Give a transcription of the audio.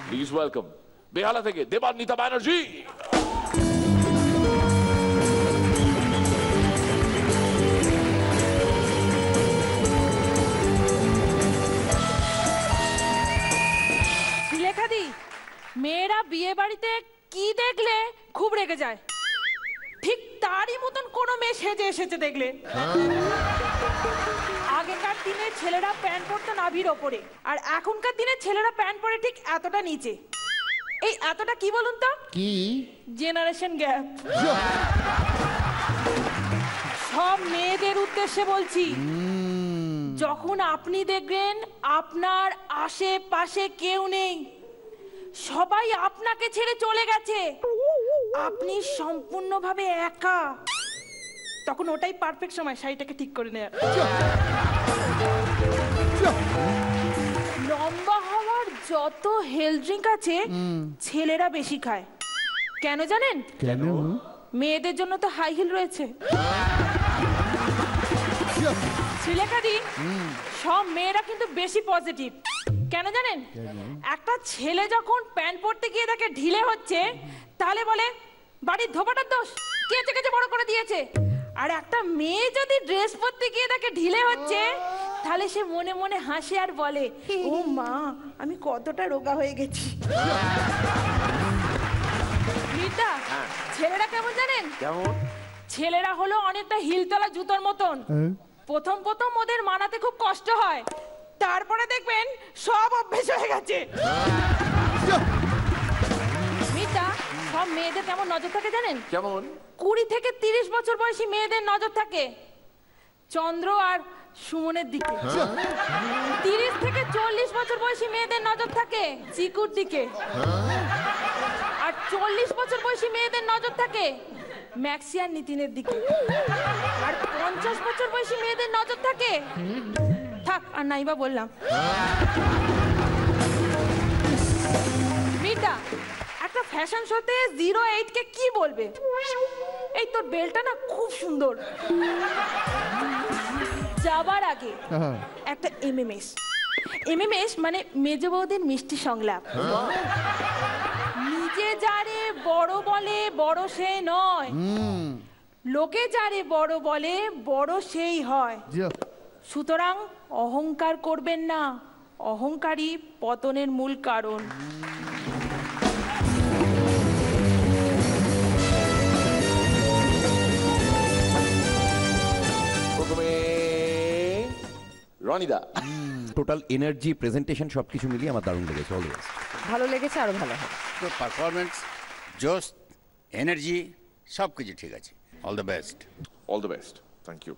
Please welcome বেহালা থেকে দেবান্বিতা ব্যানার্জি। শ্রীলেখাদি, মেয়েরা বিয়ে বাড়িতে কি দেখলে খুব রেগে যায়, ঠিক তারই মতন কোনো মেয়ে সেজে এসেছে দেখলে। আগেকার দিনে ছেলেরা প্যান্ট পরতো নাভির ওপরে, আর এখনকার দিনে ছেলেরা প্যান্ট পরে ঠিক এতটা নিচে। এই এতটা কি বলুন তো? কি? Generation gap. সব মেয়েদের উদ্দেশ্যে বলছি, যখন আপনি দেখবেন আপনার আশেপাশে কেউ নেই, সবাই আপনাকে ছেড়ে চলে গেছে, আপনি সম্পূর্ণভাবে একা, তখন ওটাই পারফেক্ট সময় শাড়িটাকে ঠিক করে নেওয়ার। লম্বা হওয়ার যত হেলথ ড্রিঙ্ক আছে ছেলেরা বেশি খায়, কেন জানেন? কেন? মেয়েদের জন্য তো হাই হিল রয়েছে। শ্রীলেখাদি, সব মেয়েরা কিন্তু বেশি পজিটিভ, কেন জানেন? একটা ছেলে যখন প্যান্ট পরতে গিয়ে তাকে ঢিলে হচ্ছে, তাহলে বলে বাড়ির ধোপাটার দোষ, কেচে কেচে বড় করে দিয়েছে। আর একটা মেয়ে যদি ড্রেস পরতে গিয়ে তাকে ঢিলে হচ্ছে, তাহলে সে মনে মনে হাসে আর বলে, ও মা, আমি কতটা রোগা হয়ে গেছি। মিতা, ছেলেরা কেমন জানেন? কেমন? ছেলেরা হলো অনেকটা হিলতলা জুতোর মতন। প্রথম প্রথম ওদের মানাতে খুব কষ্ট হয়, তারপরে দেখবেন সব অভ্যেস হয়ে গেছে। মিতা, সব মেয়েদের কেমন নজর থাকে জানেন? কেমন? 20 থেকে 30 বছর বয়সী মেয়েদের নজর থাকে চন্দ্র আর সুমনের দিকে। 30 থেকে 40 বছর বয়সী মেয়েদের নজর থাকে চিকুর দিকে। আর 40 বছর বয়সী মেয়েদের নজর থাকে ম্যাক্সি আর নিতিনের দিকে। আর 50 বছর বয়সী মেয়েদের নজর থাকে, থাক আর নাইবা বললাম। মিতা, একটা ফ্যাশন শোতে 08 কে কি বলবে? এই তোর বেলটা না খুব সুন্দর। যাবার আগে একটা এমএমএস মানে মেজ বৌদির মিষ্টি সংলাপ। নিজে যারে বড় বলে বড় সে নয়, লোকে যারে বড় বলে বড় সেই হয়। সুতরাং অহংকার করবেন না, অহংকারী পতনের মূল কারণ। রনিদা, টোটাল এনার্জি, প্রেজেন্টেশন সবকিছু মিলিয়ে আমার দারুণ লেগেছে। All the best. ভালো লেগেছে, আরো ভালো হবে। তো পারফরমেন্স, জোশ, এনার্জি সব কিছু ঠিক আছে। All the best. All the best. Thank you.